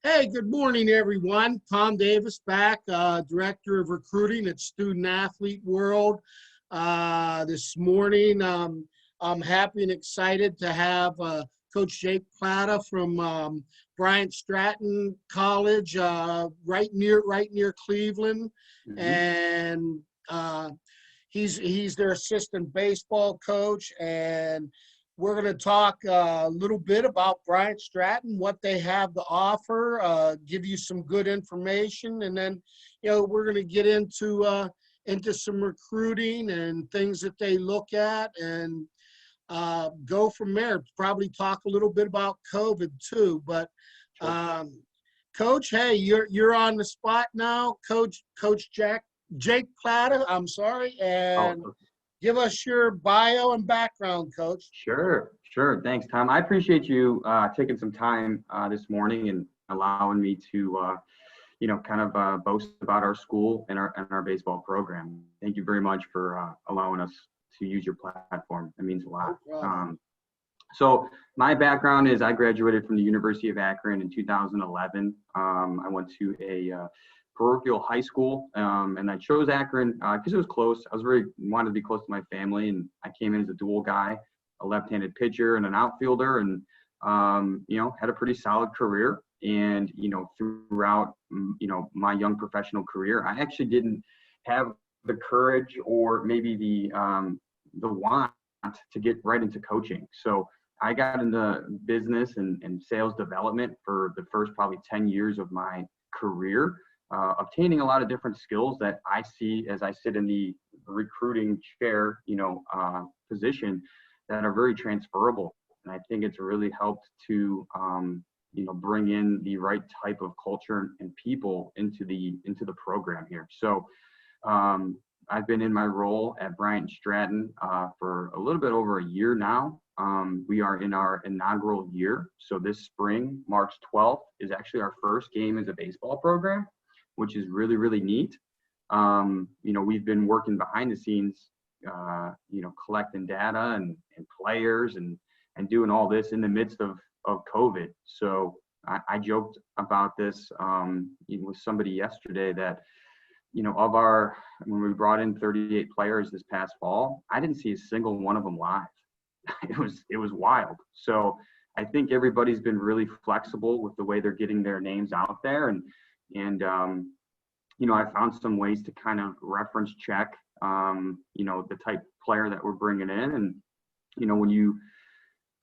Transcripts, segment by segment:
Hey, good morning, everyone. Tom Davis back, Director of Recruiting at Student Athlete World. This morning, I'm happy and excited to have Coach Jake Plata from Bryant-Stratton College, right near Cleveland, Mhm. and he's their assistant baseball coach, and we're going to talk a little bit about Bryant-Stratton, what they have to offer, give you some good information, and then, we're going to get into some recruiting and things that they look at, and go from there. Probably talk a little bit about COVID too. But Sure. Coach, hey, you're on the spot now, Coach Jake Plata. I'm sorry, and Oh, give us your bio and background, Coach. sure. Thanks, Tom. I appreciate you taking some time this morning and allowing me to, kind of boast about our school and our baseball program. Thank you very much for allowing us to use your platform. It means a lot. No problem. So my background is I graduated from the University of Akron in 2011. I went to a parochial high school, and I chose Akron because it was close. I wanted to be close to my family, and I came in as a dual guy, a left-handed pitcher and an outfielder, and had a pretty solid career. And throughout my young professional career, I actually didn't have the courage or maybe the want to get right into coaching. So I got into business and sales development for the first probably 10 years of my career, obtaining a lot of different skills that I see as I sit in the recruiting chair, position that are very transferable. And I think it's really helped to, bring in the right type of culture and people into the program here. So I've been in my role at Bryant-Stratton for a little bit over a year now. We are in our inaugural year. So this spring, March 12th, is actually our first game as a baseball program, which is really, really neat. We've been working behind the scenes, collecting data and players and doing all this in the midst of COVID. So I joked about this with somebody yesterday that, when we brought in 38 players this past fall, I didn't see a single one of them live. It was wild. So I think everybody's been really flexible with the way they're getting their names out there, and I found some ways to kind of reference check, the type player that we're bringing in, and when you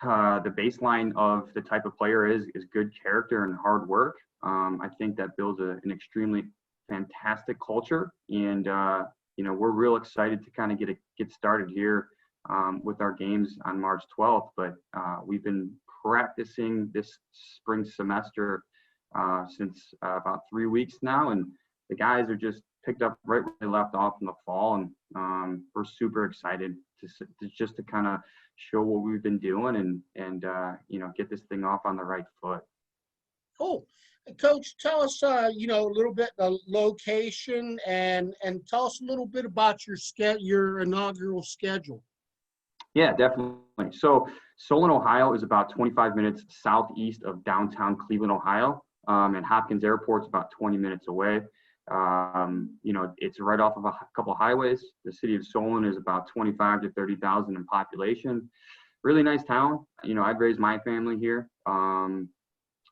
the baseline of the type of player is good character and hard work. I think that builds an extremely fantastic culture, and we're real excited to kind of get started here with our games on March 12th. But we've been practicing this spring semester since about 3 weeks now, and the guys are just picked up right where they left off in the fall, and we're super excited to kind of show what we've been doing and get this thing off on the right foot. Cool. Coach, tell us, a little bit the location and tell us a little bit about your inaugural schedule. Yeah, definitely. So Solon, Ohio is about 25 minutes southeast of downtown Cleveland, Ohio, and Hopkins Airport's about 20 minutes away. It's right off of a couple of highways. The city of Solon is about 25 to 30,000 in population. Really nice town. I'd raised my family here.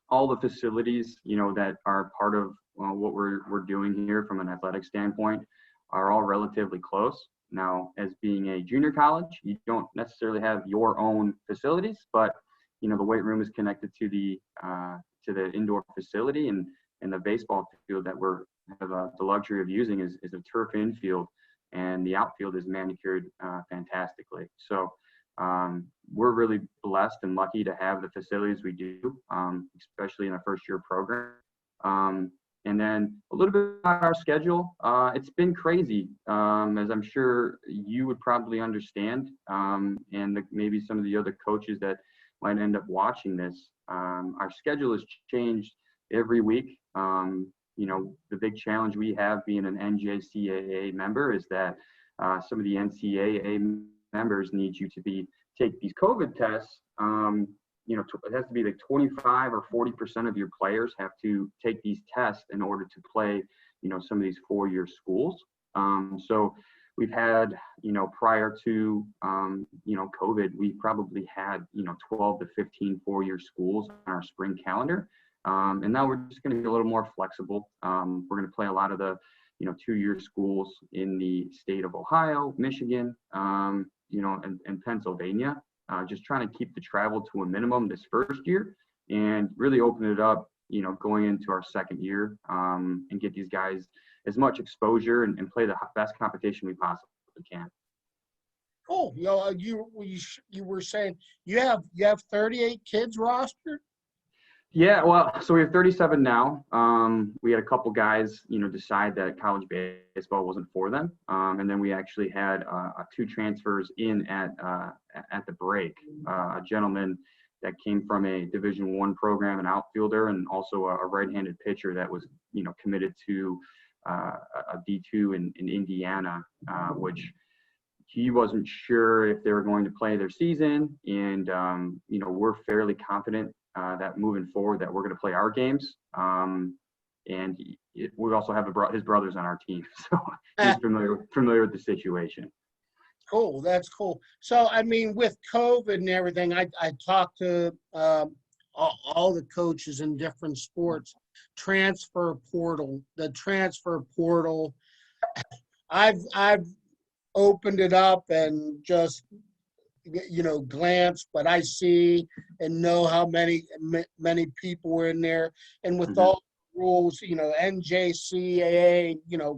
All the facilities, that are part of what we're doing here from an athletic standpoint are all relatively close. Now, as being a junior college, you don't necessarily have your own facilities, but the weight room is connected to the indoor facility, and the baseball field that we're have the luxury of using is a turf infield, and the outfield is manicured fantastically. So we're really blessed and lucky to have the facilities we do, especially in a first-year program. And then a little bit about our schedule. It's been crazy, as I'm sure you would probably understand, and maybe some of the other coaches that might end up watching this. Our schedule has changed every week. The big challenge we have being an NJCAA member is that some of the NCAA members need you to take these COVID tests it has to be like 25 or 40% of your players have to take these tests in order to play, some of these 4-year schools. So we've had, prior to, COVID, we probably had, 12 to 15 4-year schools on our spring calendar. And now we're just going to be a little more flexible. We're going to play a lot of the, 2-year schools in the state of Ohio, Michigan, and Pennsylvania. Just trying to keep the travel to a minimum this first year and really open it up, going into our second year, and get these guys as much exposure and play the best competition we possibly can. Cool. You were saying you have 38 kids rostered? Yeah, well, so we have 37 now. We had a couple guys, decide that college baseball wasn't for them, and then we actually had 2 transfers in at the break. A gentleman that came from a Division I program, an outfielder, and also a right-handed pitcher that was, committed to a D2 in Indiana, which he wasn't sure if they were going to play their season, and we're fairly confident that moving forward that we're going to play our games. And we also have his brothers on our team, so he's familiar with the situation. Cool, that's cool. So I mean, with COVID and everything, I talked to all the coaches in different sports. The transfer portal. I've opened it up and just glance, but I see and know how many people were in there, and with all the rules, NJCAA,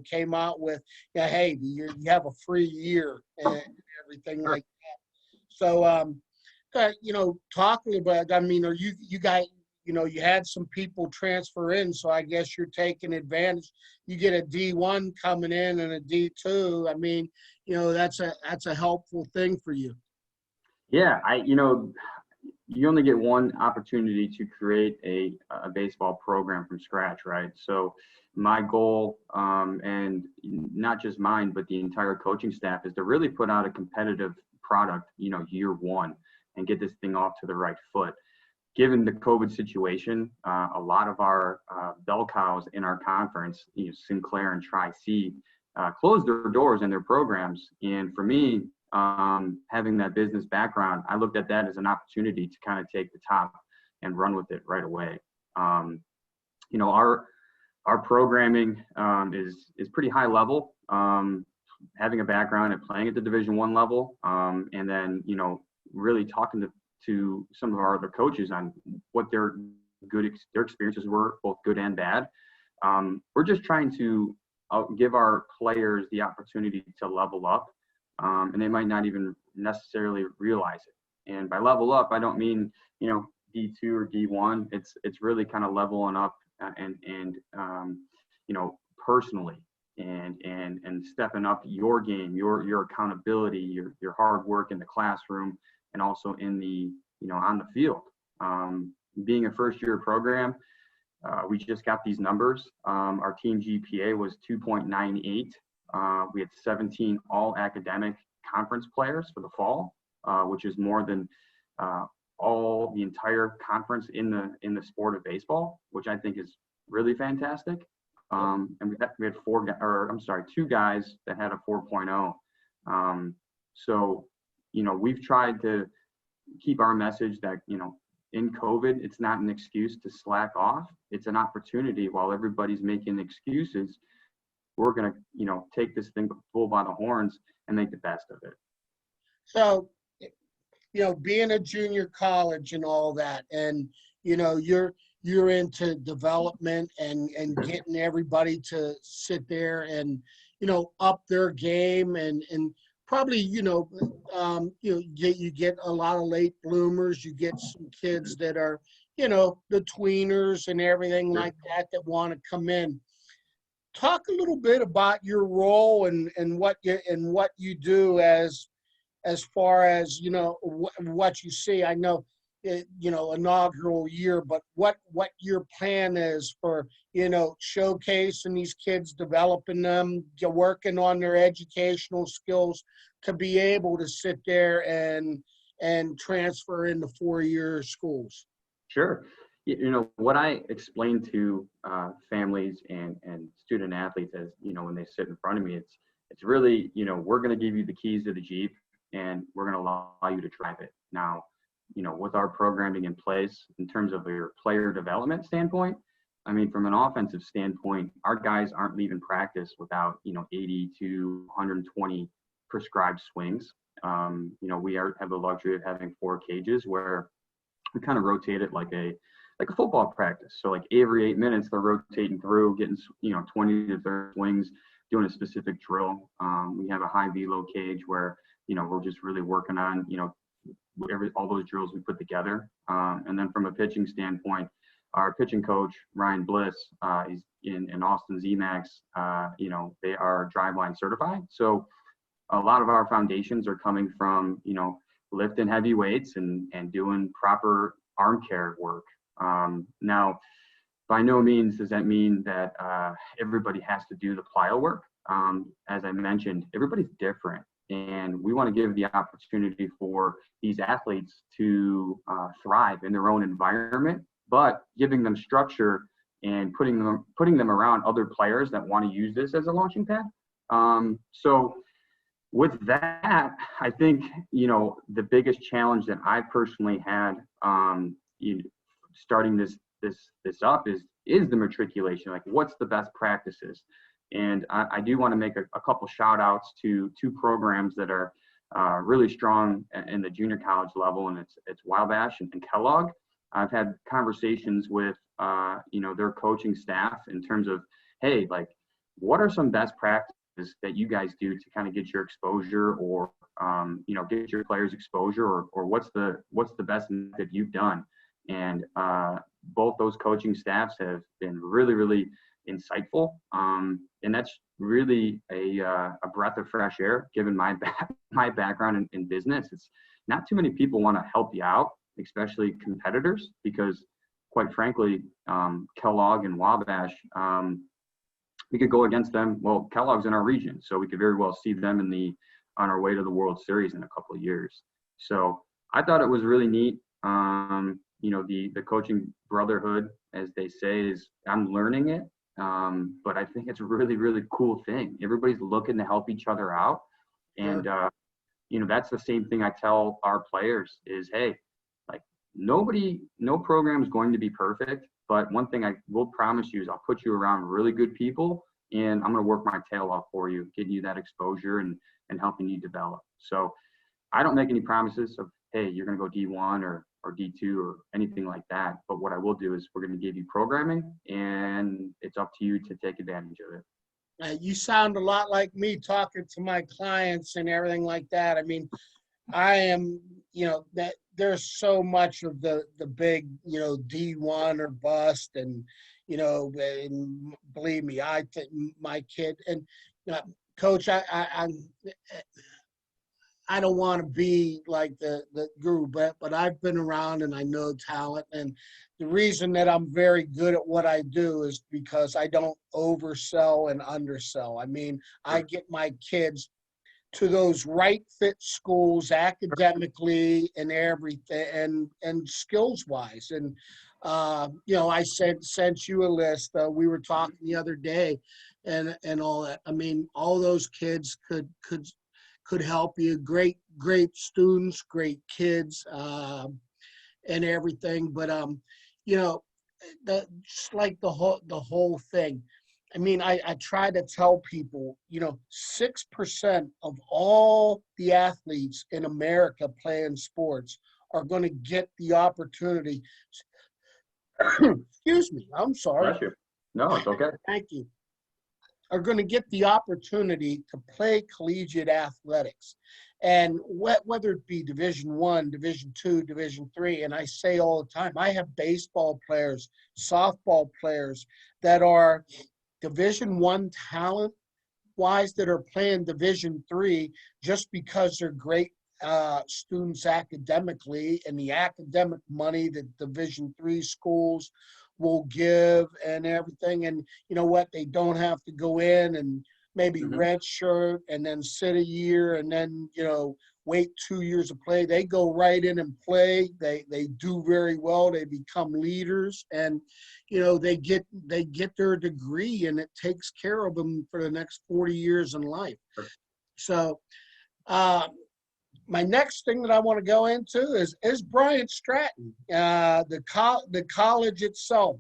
came out with, hey, you have a free year and everything like that. So, talking about, I mean, are you guys, you had some people transfer in, so I guess you're taking advantage. You get a D1 coming in and a D2. I mean, that's a helpful thing for you. Yeah, you only get one opportunity to create a baseball program from scratch, right? So my goal, and not just mine, but the entire coaching staff, is to really put out a competitive product, year one, and get this thing off to the right foot. Given the COVID situation, a lot of our bell cows in our conference, Sinclair and Tri-C, closed their doors and their programs. And for me, having that business background, I looked at that as an opportunity to kind of take the top and run with it right away. Our programming is pretty high level. Having a background and playing at the Division I level, and then really talking to some of our other coaches on what their experiences were, both good and bad. We're just trying to give our players the opportunity to level up. And they might not even necessarily realize it. And by level up, I don't mean, D2 or D1. It's really kind of leveling up and personally and stepping up your game, your accountability, your hard work in the classroom, and also in the, on the field. Being a first-year program, we just got these numbers. Our team GPA was 2.98. We had 17 all-academic conference players for the fall, which is more than all the entire conference in the sport of baseball, which I think is really fantastic. And we had 2 guys that had a 4.0. So, we've tried to keep our message that, in COVID, it's not an excuse to slack off. It's an opportunity. While everybody's making excuses, we're going to, take this thing bull by the horns and make the best of it. So, being a junior college and all that, and, you're into development and getting everybody to sit there and, up their game and probably, you get a lot of late bloomers. You get some kids that are, the tweeners and everything like that want to come in. Talk a little bit about your role and what you do as far as what you see. I know inaugural year, but what your plan is for showcasing these kids, developing them, working on their educational skills to be able to sit there and and transfer into four-year schools? Sure. What I explain to families and student athletes as, when they sit in front of me, it's really, we're going to give you the keys to the Jeep and we're going to allow you to drive it. Now, with our programming in place in terms of your player development standpoint, I mean, from an offensive standpoint, our guys aren't leaving practice without, 80 to 120 prescribed swings. We have the luxury of having 4 cages where we kind of rotate it like a football practice. So like every 8 minutes, they're rotating through, getting, 20 to 30 swings, doing a specific drill. We have a high velo cage where, we're just really working on, all those drills we put together. And then from a pitching standpoint, our pitching coach, Ryan Bliss, he's in Austin ZMAX, they are driveline certified. So a lot of our foundations are coming from, lifting heavy weights and doing proper arm care work. Now, by no means does that mean that everybody has to do the plyo work. As I mentioned, everybody's different, and we want to give the opportunity for these athletes to thrive in their own environment, but giving them structure and putting them around other players that want to use this as a launching pad. So with that, I think, the biggest challenge that I personally had starting this up is the matriculation. Like, what's the best practices? And I do want to make a couple shout outs to 2 programs that are really strong in the junior college level, and it's Wabash and Kellogg. I've had conversations with their coaching staff in terms of, hey, like, what are some best practices that you guys do to kind of get your exposure, or get your players exposure, or what's the best that you've done? And both those coaching staffs have been really, really insightful, and that's really a breath of fresh air given my background in business. It's not too many people want to help you out, especially competitors, because quite frankly, Kellogg and Wabash, we could go against them. Well, Kellogg's in our region, so we could very well see them on our way to the World Series in a couple of years. So I thought it was really neat. The coaching brotherhood, as they say, I'm learning it, but I think it's a really, really cool thing. Everybody's looking to help each other out, and that's the same thing I tell our players is, hey, like, no program is going to be perfect. But one thing I will promise you is I'll put you around really good people, and I'm going to work my tail off for you, getting you that exposure and helping you develop. So I don't make any promises of, hey, you're going to go D1 or D2 or anything like that. But what I will do is we're going to give you programming, and it's up to you to take advantage of it. You sound a lot like me talking to my clients and everything like that. I mean, I am, that there's so much of the big, D1 or bust, and, and believe me, I think my kid and coach, I don't want to be like the guru, but I've been around and I know talent. And the reason that I'm very good at what I do is because I don't oversell and undersell. I mean, I get my kids to those right fit schools academically and everything and skills wise. And, I sent you a list. We were talking the other day and all that. I mean, all those kids could help you. Great students, great kids, and everything. But, just like the whole thing. I mean, I try to tell people, 6% of all the athletes in America playing sports are going to get the opportunity. Excuse me, I'm sorry. Bless you. No, it's okay. Thank you. Are going to get the opportunity to play collegiate athletics. And whether it be Division I, Division II, Division III, and I say all the time, I have baseball players, softball players that are Division I talent wise that are playing Division III just because they're great students academically, and the academic money that Division III schools will give and everything. And you know what? They don't have to go in and maybe Mhm. red shirt and then sit a year and then, wait 2 years to play. They go right in and play. They do very well. They become leaders, and they get their degree, and it takes care of them for the next 40 years in life. Sure. So uh, my next thing that I want to go into is Bryant-Stratton, the college itself.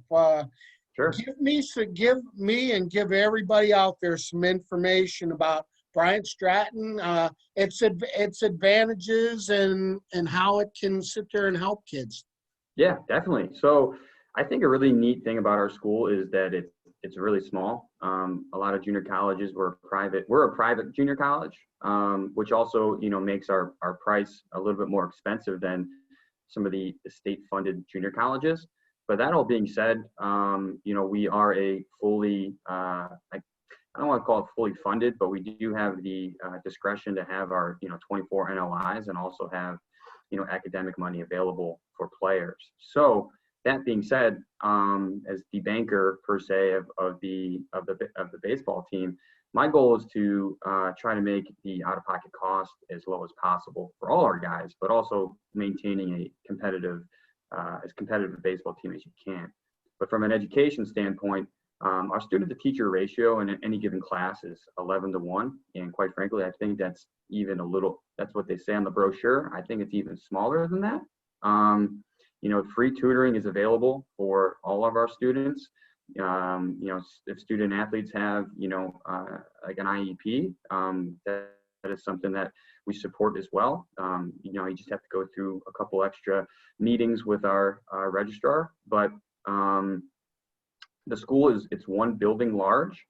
Sure. Give me and give everybody out there some information about Bryant-Stratton, its advantages, and how it can sit there and help kids. Yeah, definitely. So I think a really neat thing about our school is that it's really small. A lot of junior colleges were private. We're a private junior college, which also makes our price a little bit more expensive than some of the state-funded junior colleges. But that all being said, we are a fully I don't want to call it fully funded, but we do have the discretion to have our 24 NOIs and also have academic money available for players. So that being said, as the banker per se of the baseball team, my goal is to try to make the out-of-pocket cost as low as possible for all our guys, but also maintaining a as competitive a baseball team as you can. But from an education standpoint, our student-to-teacher ratio in any given class is 11-1, and quite frankly, I think that's even that's what they say on the brochure. I think it's even smaller than that. Free tutoring is available for all of our students. If student athletes have, like an IEP, that is something that we support as well. You just have to go through a couple extra meetings with our registrar, but the school it's one building large,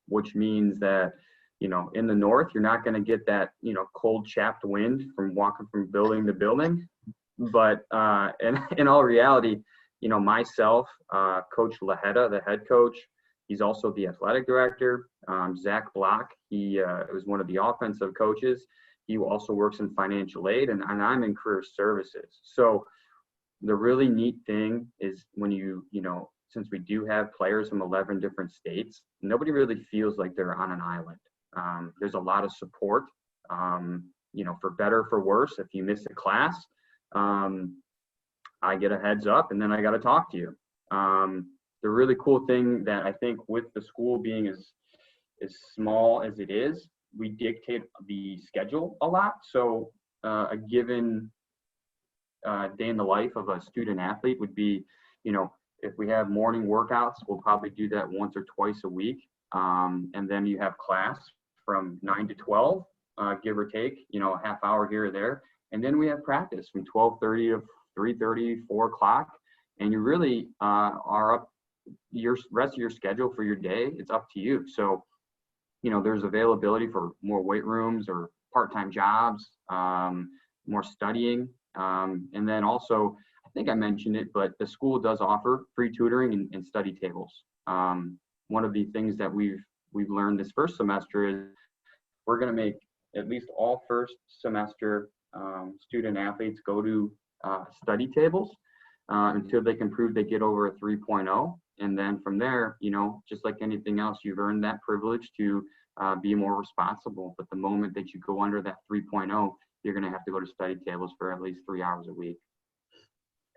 which means that, in the north, you're not going to get that, cold chapped wind from walking from building to building. But in all reality, myself, Coach Laheta, the head coach, he's also the athletic director. Zach Block, he was one of the offensive coaches. He also works in financial aid, and I'm in career services. So the really neat thing is when since we do have players from 11 different states, nobody really feels like they're on an island. There's a lot of support, for better, for worse. If you miss a class, I get a heads up and then I got to talk to you. The really cool thing that I think with the school being as small as it is, we dictate the schedule a lot. So a given day in the life of a student athlete would be, if we have morning workouts, we'll probably do that once or twice a week. And then you have class from 9 to 12, give or take, a half hour here or there. And then we have practice from 12:30 to 3:30, 4 o'clock. And you really are up your rest of your schedule for your day. It's up to you. So, there's availability for more weight rooms or part-time jobs, more studying. And then also, I think I mentioned it, but the school does offer free tutoring and study tables. One of the things that we've learned this first semester is we're going to make at least all first semester student athletes go to study tables until they can prove they get over a 3.0. And then from there, just like anything else, you've earned that privilege to be more responsible. But the moment that you go under that 3.0, you're going to have to go to study tables for at least 3 hours a week.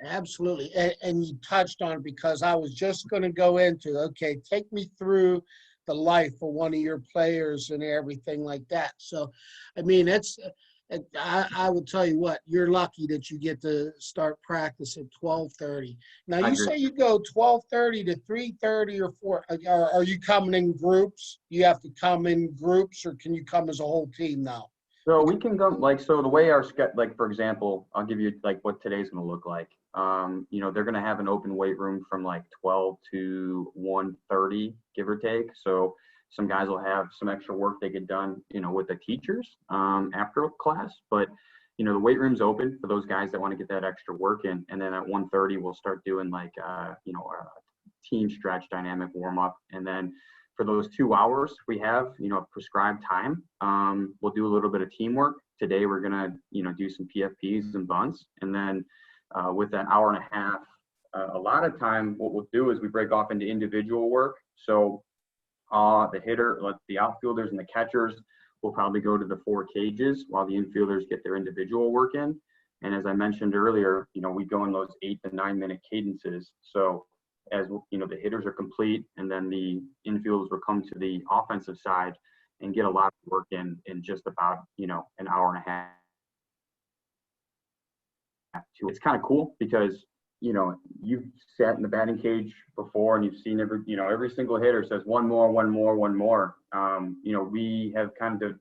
Absolutely. And you touched on it because I was just going to go into, okay, take me through the life of one of your players and everything like that. So, I mean, I would tell you what, you're lucky that you get to start practice at 12:30. Now, I you agree. say you go 12:30 to 3:30 or 4. Are you coming in groups? You have to come in groups, or can you come as a whole team now? So we can go so the way our for example, I'll give you what today's going to look like. They're going to have an open weight room from 12 to 1:30, give or take. So some guys will have some extra work they get done, with the teachers after class. But the weight room's open for those guys that want to get that extra work in. And then at 1:30, we'll start doing a team stretch dynamic warm up, and then for those 2 hours we have, prescribed time. We'll do a little bit of teamwork. Today we're going to, do some PFPs and bunts. And then with that hour and a half, a lot of time what we'll do is we break off into individual work. So The outfielders and the catchers will probably go to the 4 cages while the infielders get their individual work in. And as I mentioned earlier, we go in those 8 to 9 minute cadences. So as the hitters are complete, and then the infielders will come to the offensive side and get a lot of work in just about, an hour and a half. It's kind of cool because, you've sat in the batting cage before and you've seen every single hitter says one more, one more, one more. We have kind of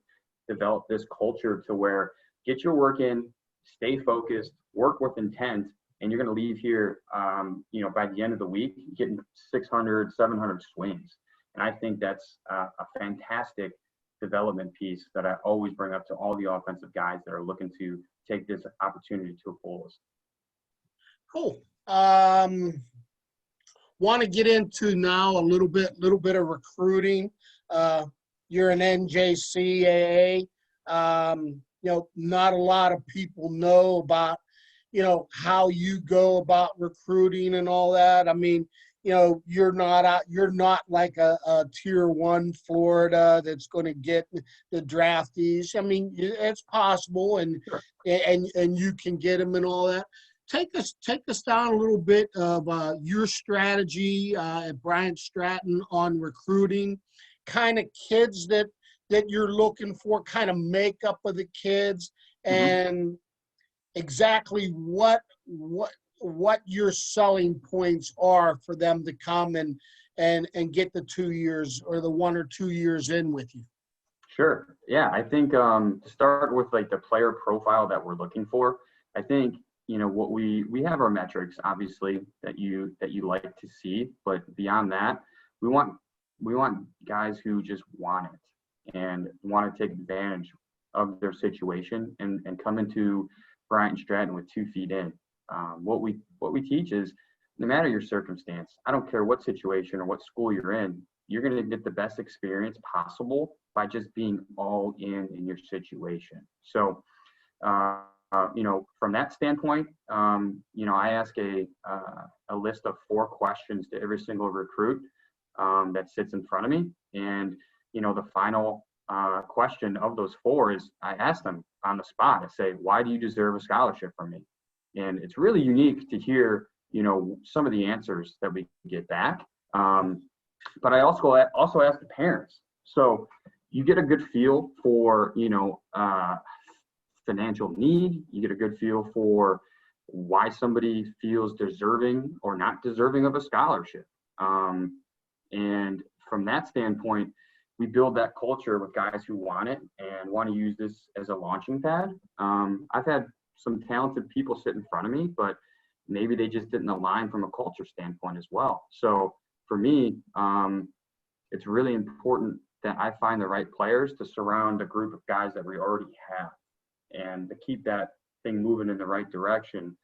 developed this culture to where get your work in, stay focused, work with intent, and you're going to leave here, by the end of the week, getting 600, 700 swings. And I think that's a fantastic development piece that I always bring up to all the offensive guys that are looking to take this opportunity to a fullest. Cool. Want to get into now a little bit of recruiting. You're an NJCAA. Not a lot of people know about, how you go about recruiting and all that. I mean, you're not like a tier 1 Florida that's going to get the draftees. I mean, it's possible, and you can get them and all that. Take us down a little bit of your strategy at Bryant-Stratton on recruiting, kind of kids that you're looking for, kind of makeup of the kids, and exactly what your selling points are for them to come and get the 2 years or the 1 or 2 years in with you. Sure. Yeah. I think to start with like the player profile that we're looking for, I think, what we have our metrics, obviously, that you like to see, but beyond that, we want guys who just want it and want to take advantage of their situation and come into Bryant-Stratton with 2 feet in. What we teach is no matter your circumstance, I don't care what situation or what school you're in, you're going to get the best experience possible by just being all in your situation. So, from that standpoint, I ask a list of 4 questions to every single recruit that sits in front of me. And, the final question of those 4 is I ask them on the spot. I say, why do you deserve a scholarship from me? And it's really unique to hear, some of the answers that we get back. But I also ask the parents. So you get a good feel for, financial need. You get a good feel for why somebody feels deserving or not deserving of a scholarship. And from that standpoint, we build that culture with guys who want it and want to use this as a launching pad. I've had some talented people sit in front of me, but maybe they just didn't align from a culture standpoint as well. So for me, it's really important that I find the right players to surround a group of guys that we already have and to keep that thing moving in the right direction.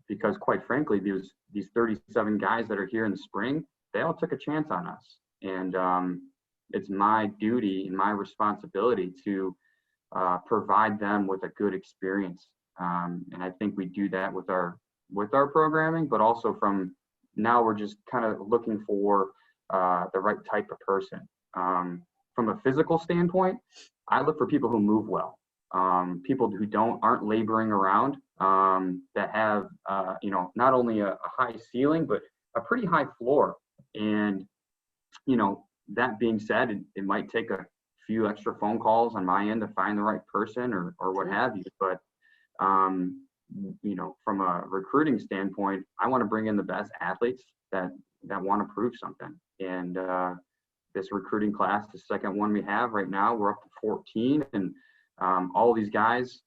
Because quite frankly, these 37 guys that are here in the spring, they all took a chance on us. And it's my duty and my responsibility to provide them with a good experience. And I think we do that with our programming, but also from now we're just kind of looking for the right type of person. From a physical standpoint, I look for people who move well, people who aren't laboring around, that have not only a high ceiling but a pretty high floor. And that being said, it might take a few extra phone calls on my end to find the right person or what have you. But from a recruiting standpoint, I want to bring in the best athletes that want to prove something. And this recruiting class, the second one we have right now, we're up to 14, and all of these guys,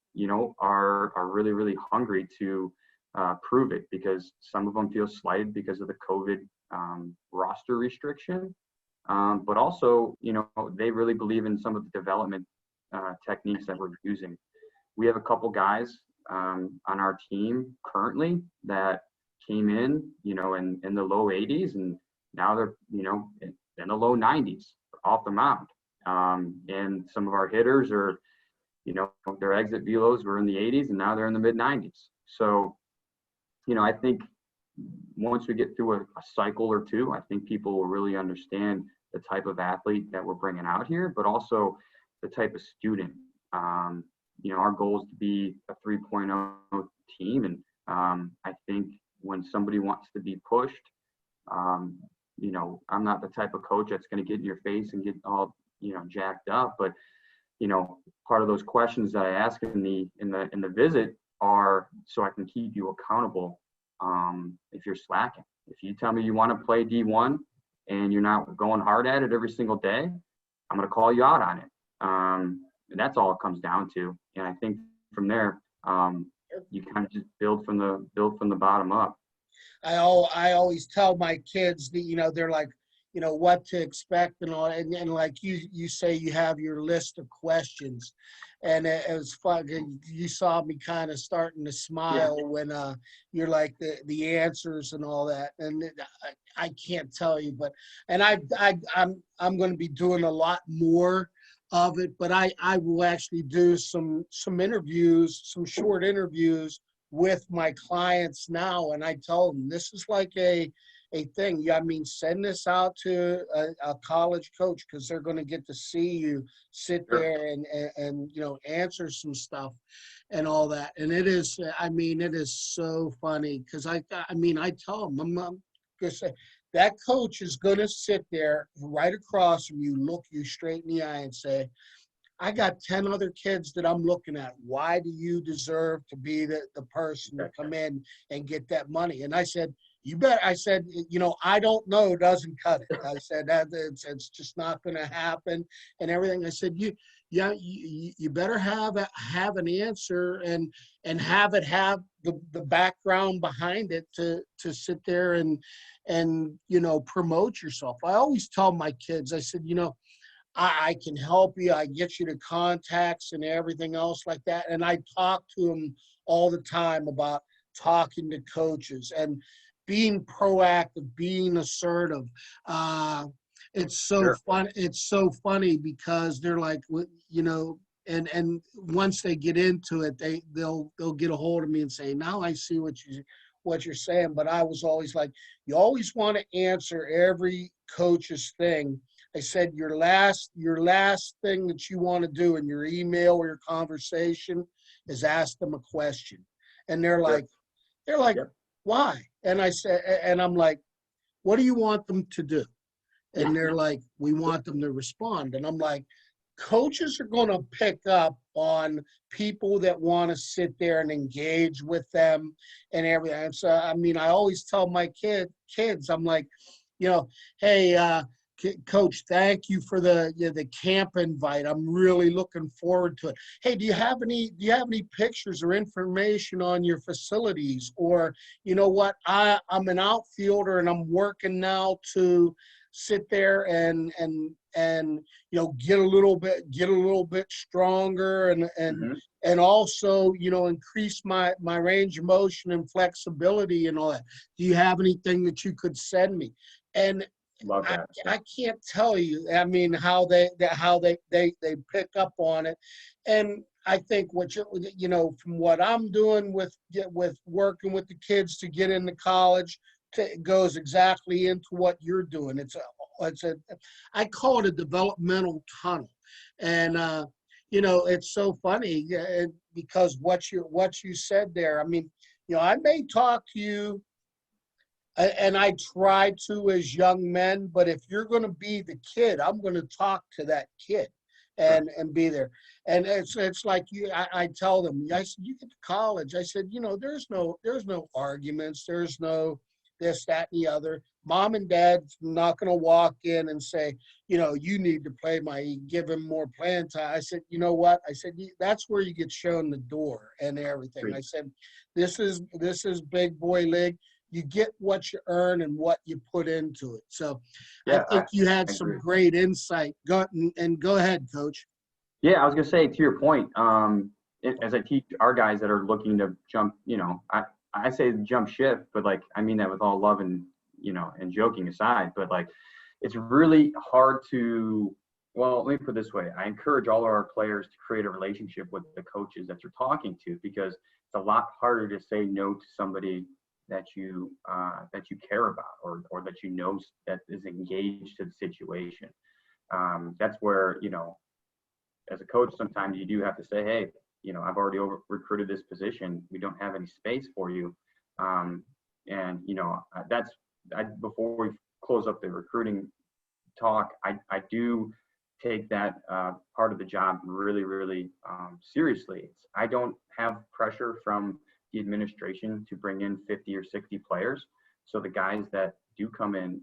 are really, really hungry to prove it, because some of them feel slighted because of the COVID roster restriction. But also, they really believe in some of the development techniques that we're using. We have a couple guys on our team currently that came in, in the low 80s, and now they're, in the low 90s off the mound. And some of our hitters are, their exit velos were in the 80s, and now they're in the mid 90s. So, I think once we get through a cycle or two, I think people will really understand the type of athlete that we're bringing out here, but also the type of student. Our goal is to be a 3.0 team. And I think when somebody wants to be pushed, I'm not the type of coach that's going to get in your face and get all, jacked up. But, part of those questions that I ask in the visit are so I can keep you accountable if you're slacking. If you tell me you want to play D1 and you're not going hard at it every single day, I'm going to call you out on it. And that's all it comes down to. And I think from there, you kind of just build from the bottom up. I always tell my kids that, they're like, what to expect and all, and like you say, you have your list of questions, and it was fun. You saw me kind of starting to smile when you're like the answers and all that, and I can't tell you, but and I'm going to be doing a lot more of it, but I will actually do some interviews, some short interviews with my clients now, and I tell them this is like a thing. I mean, send this out to a college coach, because they're going to get to see you sit there and answer some stuff and all that. And it is so funny, because I tell them, I'm going to say, that coach is going to sit there right across from you, look you straight in the eye and say, I got 10 other kids that I'm looking at. Why do you deserve to be the person to come in and get that money? And I said, you bet. I said, I don't know doesn't cut it. I said that it's just not going to happen and everything. I said, you better have an answer and have it have the background behind it to sit there and promote yourself. I always tell my kids, I said, I can help you. I get you to contacts and everything else like that. And I talk to them all the time about talking to coaches and being proactive, being assertive. It's so fun. It's so funny because they're like, and once they get into it, they'll get a hold of me and say, now I see what you're saying. But I was always like, you always want to answer every coach's thing. I said, your last thing that you want to do in your email or your conversation is ask them a question. And they're like, why? And I said, and I'm like, what do you want them to do? And they're like, we want them to respond. And I'm like, coaches are going to pick up on people that want to sit there and engage with them and everything. And so, I always tell my kids, I'm like, hey, Coach, thank you for the camp invite. I'm really looking forward to it. Hey, do you have any pictures or information on your facilities? Or what? I'm an outfielder and I'm working now to sit there and get a little bit stronger and also increase my range of motion and flexibility and all that. Do you have anything that you could send me? And Love that. I can't tell you, how they pick up on it. And I think from what I'm doing with working with the kids to get into college, goes exactly into what you're doing. I call it a developmental tunnel. And it's so funny because what you said there, I may talk to you, and I try to as young men, but if you're going to be the kid, I'm going to talk to that kid and be there. And it's like I tell them, I said, you get to college. I said, there's no arguments. There's no this, that, and the other. Mom and dad's not going to walk in and say, you need to give him more playing time. I said, you know what? I said, that's where you get shown the door and everything. Great. I said, this is big boy league. You get what you earn and what you put into it. So I think you had some great insight. Go ahead, Coach. Yeah, I was going to say, to your point, as I teach our guys that are looking to jump, I say jump ship, but I mean that with all love and, and joking aside, but it's really hard to, well, let me put it this way. I encourage all of our players to create a relationship with the coaches that you're talking to, because it's a lot harder to say no to somebody that you care about, or that you know that is engaged to the situation. That's where, as a coach, sometimes you do have to say, hey, I've already recruited this position. We don't have any space for you. And before we close up the recruiting talk, I do take that part of the job really, really seriously. I don't have pressure from the administration to bring in 50 or 60 players. So the guys that do come in,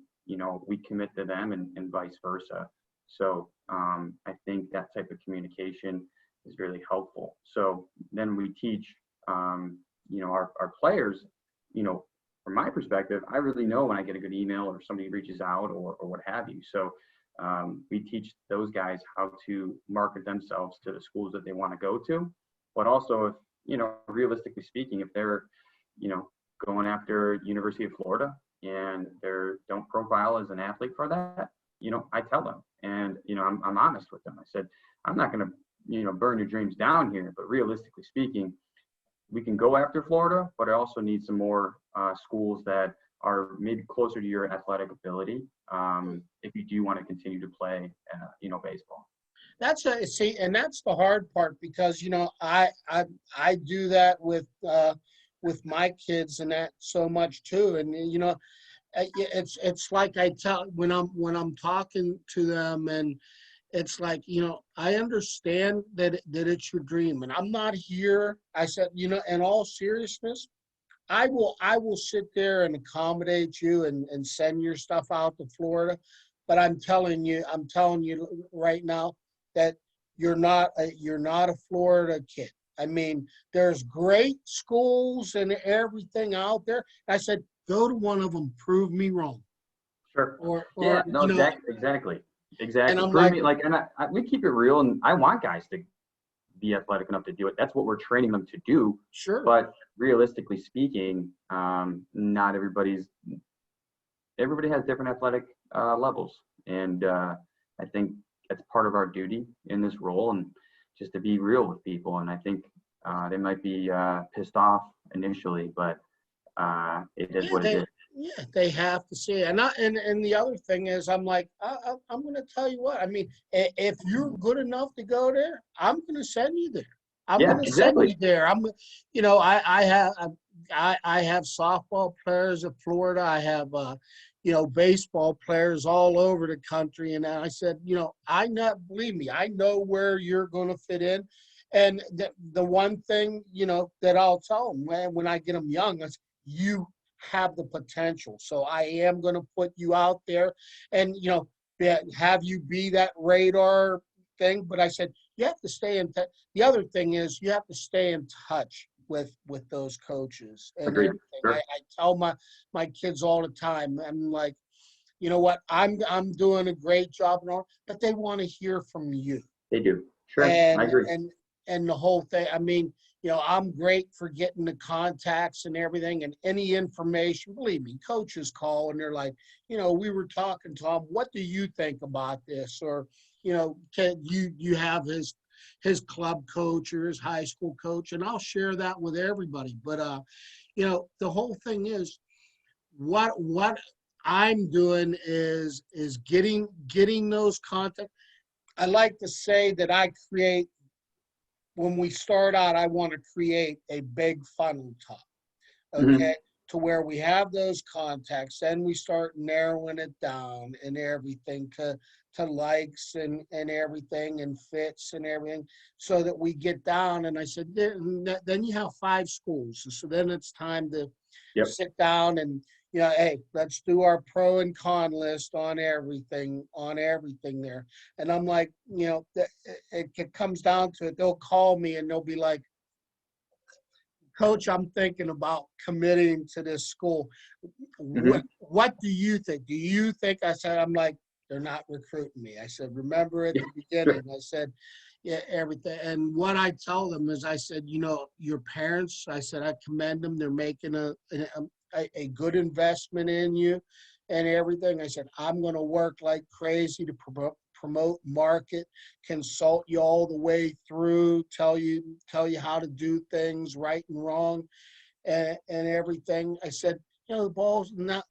we commit to them, and vice versa. So I think that type of communication is really helpful. So then we teach, our players, from my perspective, I really know when I get a good email or somebody reaches out or what have you. So we teach those guys how to market themselves to the schools that they want to go to, but also, if, realistically speaking, if they're, going after University of Florida and they don't profile as an athlete for that, I tell them, and, I'm honest with them. I said, I'm not going to, burn your dreams down here, but realistically speaking, we can go after Florida, but I also need some more schools that are maybe closer to your athletic ability, if you do want to continue to play, baseball. That's and that's the hard part, because I do that with my kids and that so much too, and it's like I tell when I'm talking to them, and it's like, I understand that it's your dream, and I'm not here. I said, in all seriousness, I will sit there and accommodate you and send your stuff out to Florida, but I'm telling you right now that you're not a Florida kid. I mean, there's great schools and everything out there. I said, go to one of them, prove me wrong. Sure. Or yeah, no, exactly. And I'm Prove me, we keep it real, and I want guys to be athletic enough to do it. That's what we're training them to do. Sure. But realistically speaking, not everybody has different athletic levels, and I think that's part of our duty in this role, and just to be real with people. And I think they might be pissed off initially, but it is what it is. Yeah, they have to see it. And the other thing is, I'm like, I'm going to tell you what. I mean, if you're good enough to go there, I'm going to send you there. I'm going to send you there. I have softball players at Florida. I have baseball players all over the country. And I said, believe me, I know where you're going to fit in. And the one thing, that I'll tell them when I get them young is, you have the potential. So I am going to put you out there and, have you be that radar thing. But I said, you have to stay in touch. The other thing is, you have to stay in touch with those coaches and everything. Sure. I tell my kids all the time, I'm like, you know what, I'm doing a great job and all, but they want to hear from you. They do. Sure. I agree. And the whole thing, I mean, I'm great for getting the contacts and everything, and any information. Believe me, coaches call and they're like, we were talking, Tom, what do you think about this? Or, can you have his club coach or his high school coach? And I'll share that with everybody. But, the whole thing is, what I'm doing is getting those contacts. I like to say that I create, when we start out, I want to create a big funnel top, okay, to where we have those contacts, and we start narrowing it down and everything to likes and everything, and fits and everything, so that we get down. And I said, then you have 5 schools. So then it's time to sit down and, hey, let's do our pro and con list on everything there. And I'm like, it comes down to it. They'll call me and they'll be like, Coach, I'm thinking about committing to this school. What do you think? Do you think? I said, I'm like, they're not recruiting me. I said, remember at the beginning, I said, yeah, everything. And what I tell them is, I said, your parents, I said, I commend them. They're making a good investment in you and everything. I said, I'm going to work like crazy to promote, market, consult you all the way through, tell you how to do things right and wrong. and everything. I said, the ball's not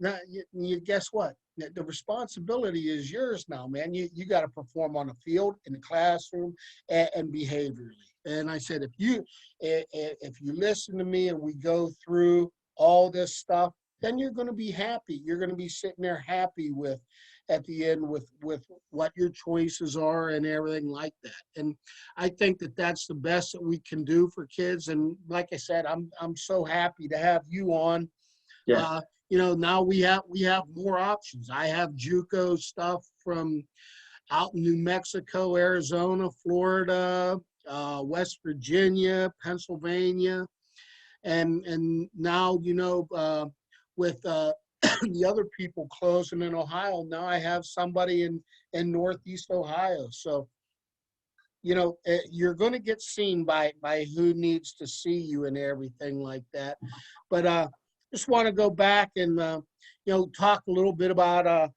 you guess what? The responsibility is yours now, man. You got to perform on the field, in the classroom, and behaviorally. And I said, if you listen to me and we go through all this stuff, then you're going to be happy. You're going to be sitting there happy at the end with what your choices are and everything like that. And I think that's the best that we can do for kids. And like I said, I'm so happy to have you on. Yeah. Now we have more options. I have JUCO stuff from out in New Mexico, Arizona, Florida, West Virginia, Pennsylvania, and now with the other people closing in Ohio. Now I have somebody in Northeast Ohio. So you're going to get seen by who needs to see you and everything like that. But just want to go back and talk a little bit about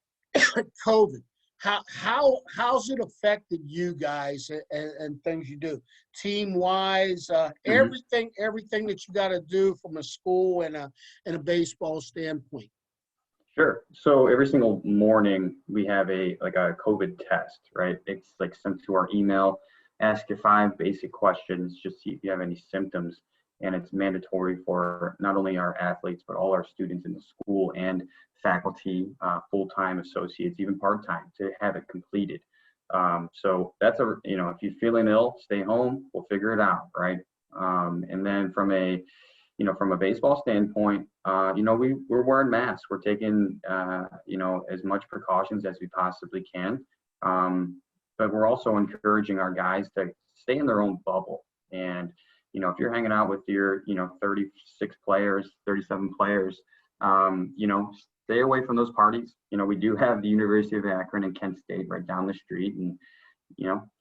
COVID. How's it affected you guys and things you do team wise, everything that you got to do from a school and a baseball standpoint? Sure. So every single morning we have a COVID test, right? It's like sent to our email, ask you 5 basic questions, just see if you have any symptoms. And it's mandatory for not only our athletes, but all our students in the school and faculty, full-time associates, even part-time, to have it completed. So that's if you're feeling ill, stay home, we'll figure it out, right? And then from a baseball standpoint, we're wearing masks. We're taking, as much precautions as we possibly can. But we're also encouraging our guys to stay in their own bubble. And, if you're hanging out with your, 36 players, 37 players, stay away from those parties. We do have the University of Akron and Kent State right down the street. And,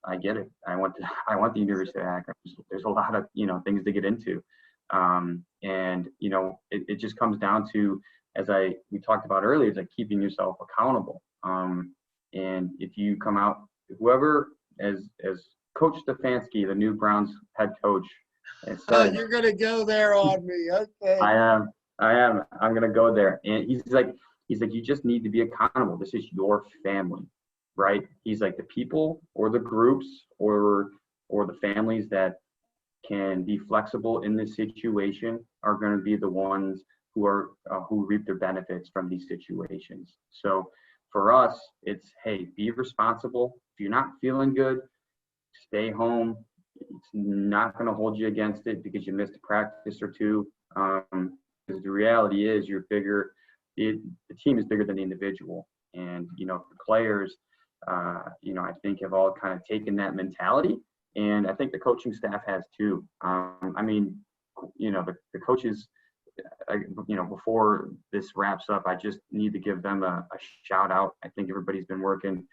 I get it. I want the University of Akron. There's a lot of, things to get into. It just comes down to, we talked about earlier, it's like keeping yourself accountable. And if you come out, whoever, as Coach Stefanski, the new Browns head coach, said, you're gonna go there on me, okay? I am. I'm gonna go there. And he's like, you just need to be accountable. This is your family, right? He's like, the people or the groups or the families that can be flexible in this situation are going to be the ones who reap the benefits from these situations. So for us, it's, hey, be responsible. If you're not feeling good, stay home. It's not going to hold you against it because you missed a practice or two. Because the reality is you're bigger. The team is bigger than the individual. And, the players, I think have all kind of taken that mentality. And I think the coaching staff has too. The coaches, before this wraps up, I just need to give them a shout out. I think everybody's been working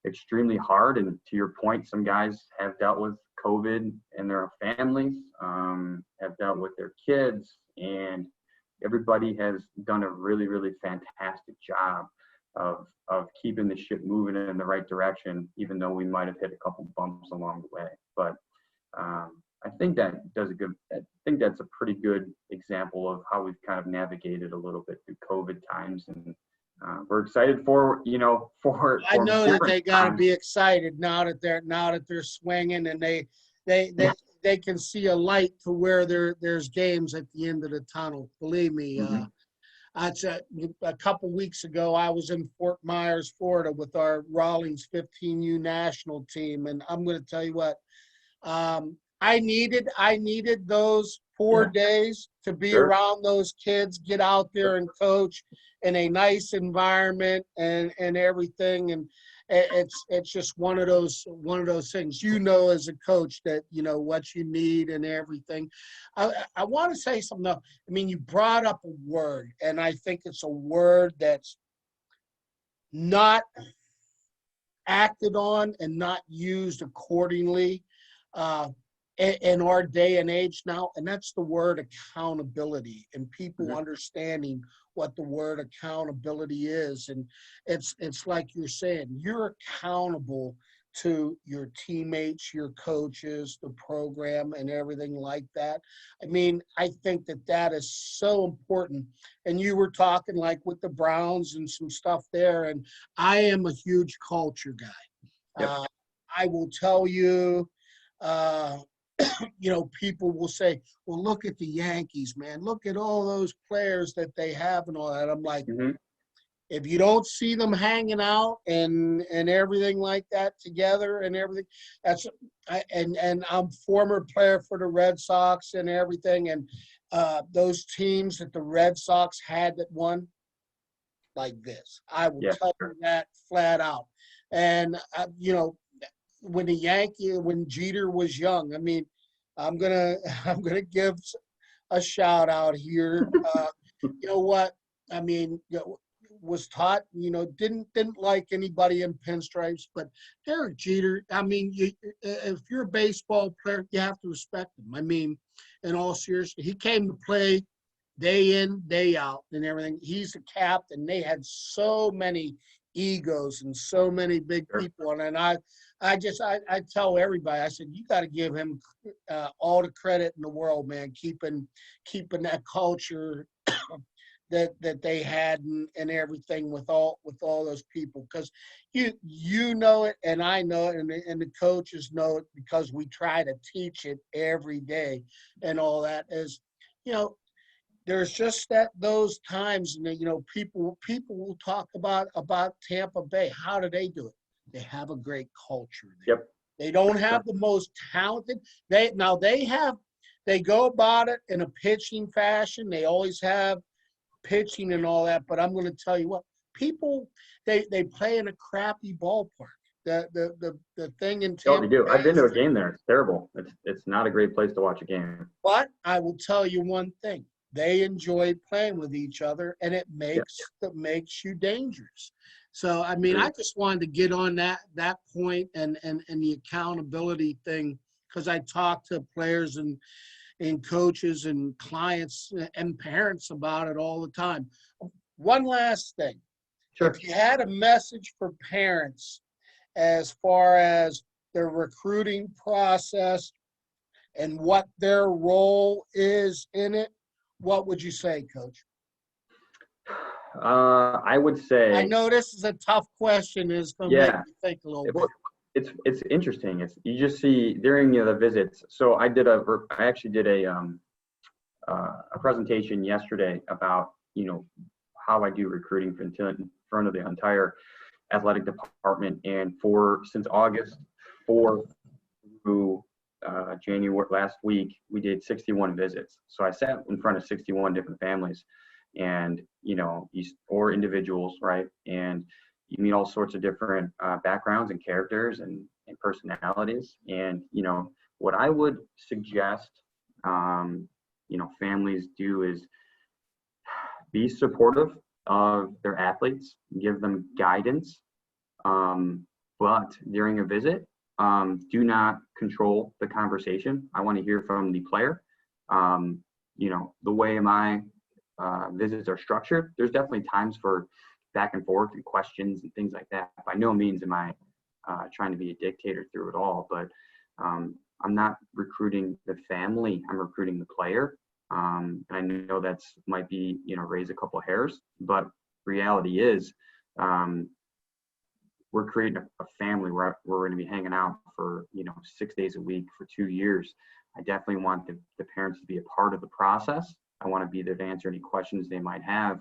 extremely hard. And to your point, some guys have dealt with COVID and their families, have dealt with their kids, and everybody has done a really, really fantastic job of keeping the ship moving in the right direction, even though we might have hit a couple bumps along the way. But I think that's a pretty good example of how we've kind of navigated a little bit through COVID times, and we're excited for I know that they got to be excited now that they're swinging and they can see a light to where there's games at the end of the tunnel. Believe me. Mm-hmm. A couple weeks ago, I was in Fort Myers, Florida, with our Rawlings 15U national team, and I'm going to tell you what, I needed those 4 days to be around those kids, get out there and coach in a nice environment and everything. And it's just one of those things, as a coach, that what you need and everything. I want to say something else. I mean, you brought up a word, and I think it's a word that's not acted on and not used accordingly in our day and age now, and that's the word accountability, and people understanding what the word accountability is. And it's like you're saying, you're accountable to your teammates, your coaches, the program, and everything like that. I mean, I think that that is so important. And you were talking like with the Browns and some stuff there, and I am a huge culture guy. Yep. I will tell you, uh, people will say, well, look at the Yankees, man. Look at all those players that they have and all that. I'm like, Hmm. if you don't see them hanging out and everything like that together and everything, that's and I'm former player for the Red Sox and everything, and those teams that the Red Sox had that won like this, I will Yeah. tell you that flat out. And when Jeter was young, I mean, I'm gonna I'm gonna give a shout out here. You know what? I mean, was taught, didn't like anybody in pinstripes, but Derek Jeter, I mean, if you're a baseball player, you have to respect him. I mean, in all seriousness, he came to play day in, day out, and everything. He's a captain. They had so many egos and so many big Sure. people, and I tell everybody, I said, you got to give him all the credit in the world, man, keeping that culture that they had and everything with all those people, because you know it and I know it, and the coaches know it, because we try to teach it every day and all that. Is you know there's just those times, and people will talk about Tampa Bay. How do they do it? They have a great culture there. Yep. They don't have the most talented. They go about it in a pitching fashion. They always have pitching and all that, but I'm going to tell you what, people, they play in a crappy ballpark. The thing in Oh, Tampa they do. I've Bay been to is, a game there. It's terrible. It's not a great place to watch a game. but I will tell you one thing: they enjoy playing with each other, and it Yeah. makes you dangerous. So I mean, I Agreed. just wanted to get on that point and the accountability thing, because I talk to players and coaches and clients and parents about it all the time. One last thing. Sure. If you had a message for parents as far as their recruiting process and what their role is in it, what would you say, Coach? I would I say, know this is a tough question. It's going to make yeah. you think a little Well, bit. it's interesting. You just see during the visits. So I actually did a presentation yesterday about how I do recruiting in front of the entire athletic department, and since August 4th through January last week, we did 61 visits. So I sat in front of 61 different families, and or individuals, right? And you meet all sorts of different backgrounds and characters and personalities. And what I would suggest, families do is be supportive of their athletes, give them guidance, but during a visit, do not control the conversation. I want to hear from the player. The way my visits are structured, there's definitely times for back and forth and questions and things like that. By no means am I trying to be a dictator through it all, but I'm not recruiting the family, I'm recruiting the player. And I know that's might be, raise a couple of hairs, but reality is, we're creating a family where we're going to be hanging out for 6 days a week for 2 years. I definitely want the parents to be a part of the process. I want to be there to answer any questions they might have,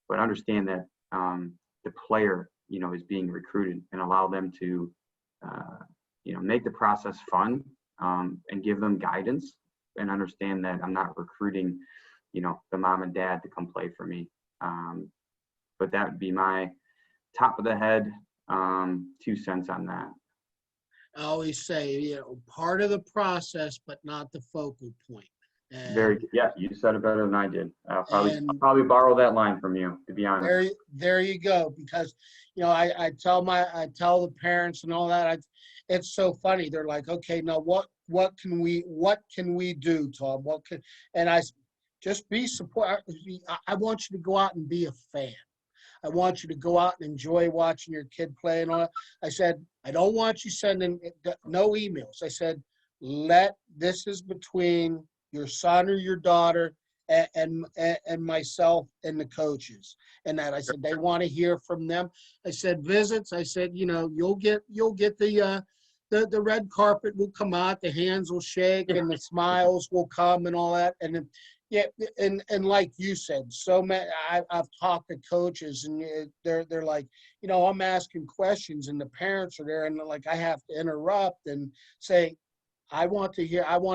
but understand that the player is being recruited, and allow them to make the process fun, and give them guidance, and understand that I'm not recruiting the mom and dad to come play for me. But that would be my top of the head 2 cents on that. I always say, part of the process, but not the focal point. Yeah, you said it better than I did. I'll And probably borrow that line from you, to be honest. there you go. Because I tell the parents and all that. It's so funny. They're like, okay, now what can we do, Tom? And I just be support. I want you to go out and be a fan. I want you to go out and enjoy watching your kid play and all that. I said, I don't want you sending no emails. I said, this is between your son or your daughter and myself and the coaches. And that I said, they want to hear from them. I said, visits. I said, you'll get the red carpet will come out, the hands will shake, and the smiles will come, and all that. And yeah, and like you said, so many. I've talked to coaches, and they're like, I'm asking questions, and the parents are there, and like I have to interrupt and say, I want to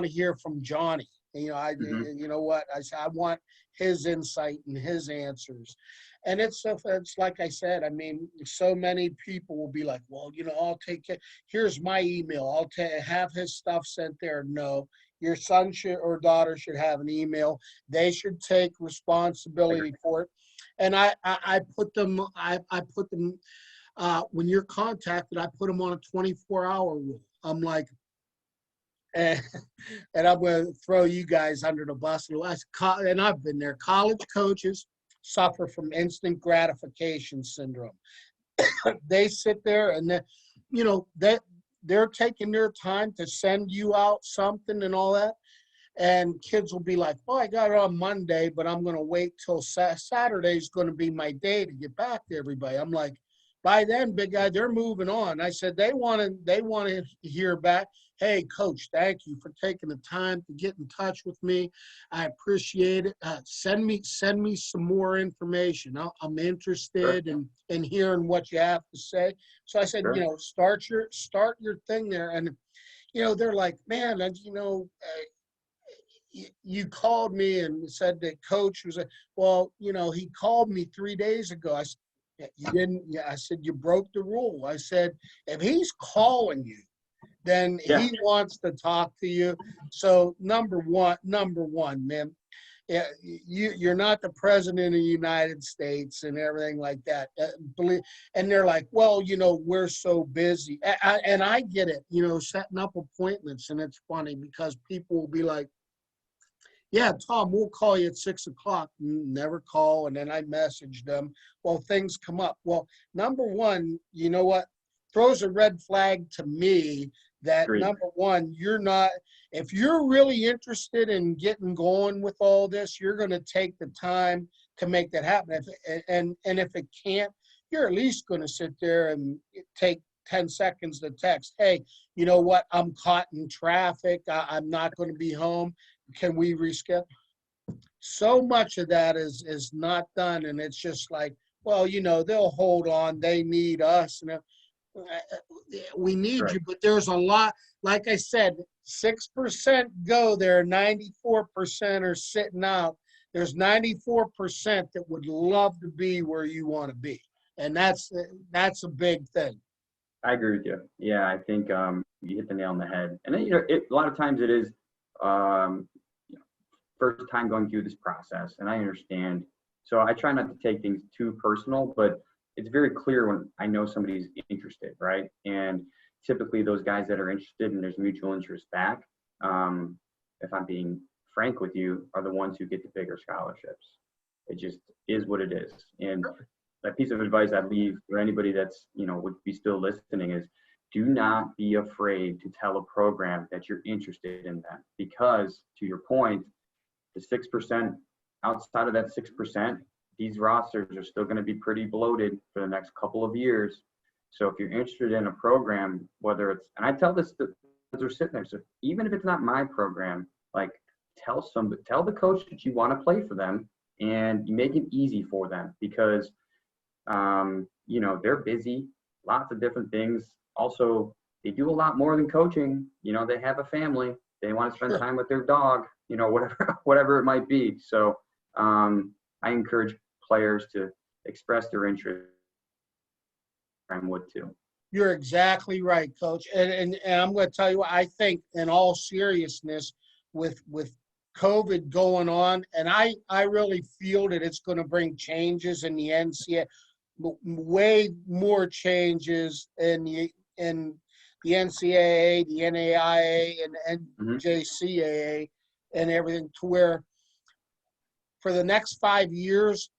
hear from Johnny. You know what I said, I want his insight and his answers. And it's like I said, I mean, so many people will be like, well, I'll take it. Here's my email. Have his stuff sent there. No, your son or daughter should have an email. They should take responsibility for it. And I put them, when you're contacted, I put them on a 24-hour rule. I'm like, and I'm going to throw you guys under the bus. And I've been there. College coaches suffer from instant gratification syndrome. They sit there and they're taking their time to send you out something and all that. And kids will be like, oh, I got it on Monday, but I'm going to wait till Saturday is going to be my day to get back to everybody. I'm like, by then, big guy, they're moving on. I said, they want to hear back. Hey, coach, thank you for taking the time to get in touch with me. I appreciate it. Send me some more information. I'm interested in hearing what you have to say. So I said, start your thing there. And, they're like, man, you called me and said that coach was he called me 3 days ago. I said, you didn't. Yeah, I said, you broke the rule. I said, if he's calling you, then he wants to talk to you. So number one, man, you're not the president of the United States and everything like that. And they're like, well, we're so busy. And I get it, setting up appointments. And it's funny because people will be like, yeah, Tom, we'll call you at 6:00. Never call. And then I message them. Well, things come up. Well, number one, you know what? Throws a red flag to me that number one, if you're really interested in getting going with all this, you're going to take the time to make that happen. And if it can't, you're at least going to sit there and take 10 seconds to text, hey, you know what? I'm caught in traffic. I'm not going to be home. Can we reschedule? So much of that is not done. And it's just like, well, they'll hold on. They need us. And we need you, but there's a lot, like I said, 6% go there, 94% are sitting out. There's 94% that would love to be where you want to be. And that's a big thing. I agree with you. Yeah, I think you hit the nail on the head. And then, a lot of times it is first time going through this process, and I understand. So I try not to take things too personal, but it's very clear when I know somebody's interested, right? And typically those guys that are interested and there's mutual interest back, if I'm being frank with you, are the ones who get the bigger scholarships. It just is what it is. And that piece of advice I'd leave for anybody that's, would be still listening is, do not be afraid to tell a program that you're interested in them, because to your point, the 6%, outside of that 6%, these rosters are still going to be pretty bloated for the next couple of years. So if you're interested in a program, whether it's, and I tell this to they're sitting there, so even if it's not my program, like tell the coach that you want to play for them, and you make it easy for them, because they're busy, lots of different things. Also, they do a lot more than coaching. They have a family, they want to spend time with their dog, whatever it might be. So I encourage players to express their interest. I would too. You're exactly right, Coach. And I'm going to tell you, I think in all seriousness, with COVID going on, and I really feel that it's going to bring changes in the NCAA, way more changes in the NCAA, the NAIA, and NJCAA, and everything, to where for the next 5 years,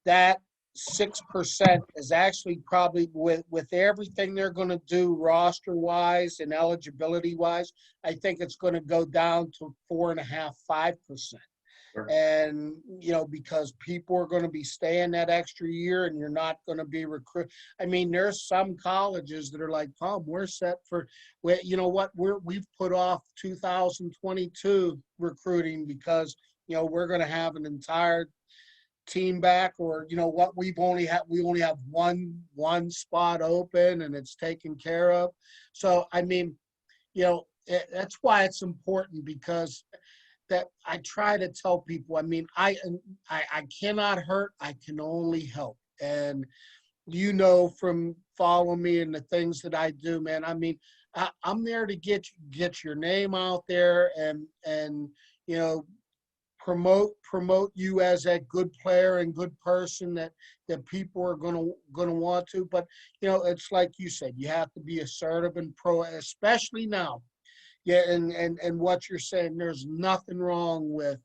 that 6% is actually probably with everything they're going to do roster wise and eligibility wise, I think it's going to go down to 4.5%, 5%. Sure. And, because people are going to be staying that extra year and you're not going to be I mean, there's some colleges that are like, Tom, we're set for, you know what, we've put off 2022 recruiting because, we're going to have an entire team back, or what, we only have one spot open and it's taken care of. So I mean, that's why it's important, because that I try to tell people, I mean, I cannot hurt, I can only help. And from following me and the things that I do, man, I mean, I'm there to get your name out there and promote you as a good player and good person that people are gonna want to. But it's like you said, you have to be assertive and pro, especially now. Yeah, and what you're saying, there's nothing wrong with,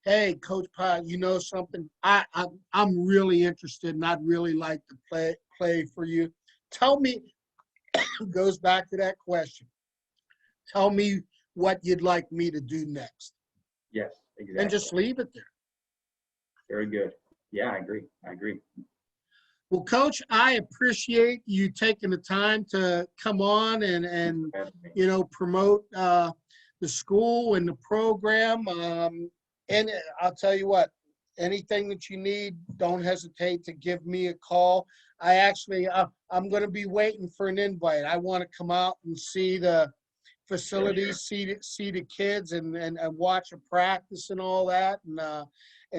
hey, Coach Pyle, something, I'm really interested and I'd really like to play for you. Tell me, goes back to that question. Tell me what you'd like me to do next. Yes, exactly. And just leave it there. Very good. Yeah, I agree. Well, Coach, I appreciate you taking the time to come on and promote the school and the program. And I'll tell you what, anything that you need, don't hesitate to give me a call. I'm going to be waiting for an invite. I want to come out and see the facilities, see the kids and watch a practice and all that, and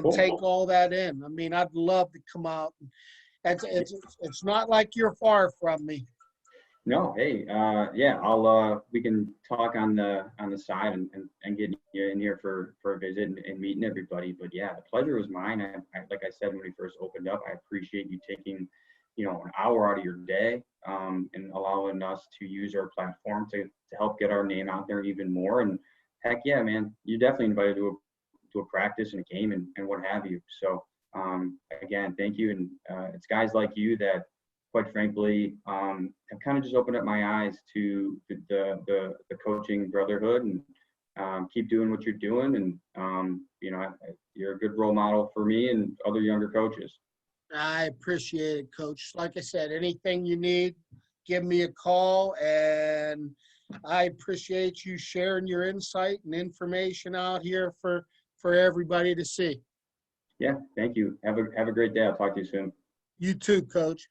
Cool. take all that in. I mean, I'd love to come out. It's not like you're far from me. No, hey, yeah, we can talk on the side and get you in here for a visit and meeting everybody. But yeah, the pleasure was mine. Like I said when we first opened up, I appreciate you taking an hour out of your day and allowing us to use our platform to help get our name out there even more. And heck yeah, man, you're definitely invited to a practice and a game and what have you. So again, thank you. And it's guys like you that, quite frankly, have kind of just opened up my eyes to the coaching brotherhood, and keep doing what you're doing. And you're a good role model for me and other younger coaches. I appreciate it, Coach. Like I said, anything you need, give me a call. And I appreciate you sharing your insight and information out here for everybody to see. Yeah, thank you. Have a great day. I'll talk to you soon. You too, Coach.